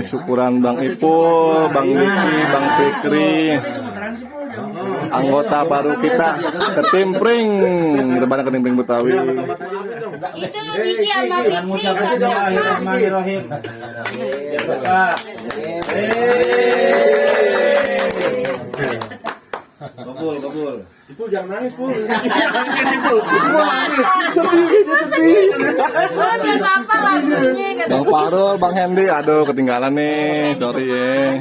syukuran Bang Ipul, Bang Niki, Bang Fikri, anggota baru kita Ketimpring, Rebana Ketimpring Betawi. Itu Niki sama Fikri Bismillahirrahmanirrahim. Kabul. Ipul jangan nangis, Pul. Ipul nangis. Sedih. Bang Farul, Bang Hendy, aduh ketinggalan nih, sorry ya.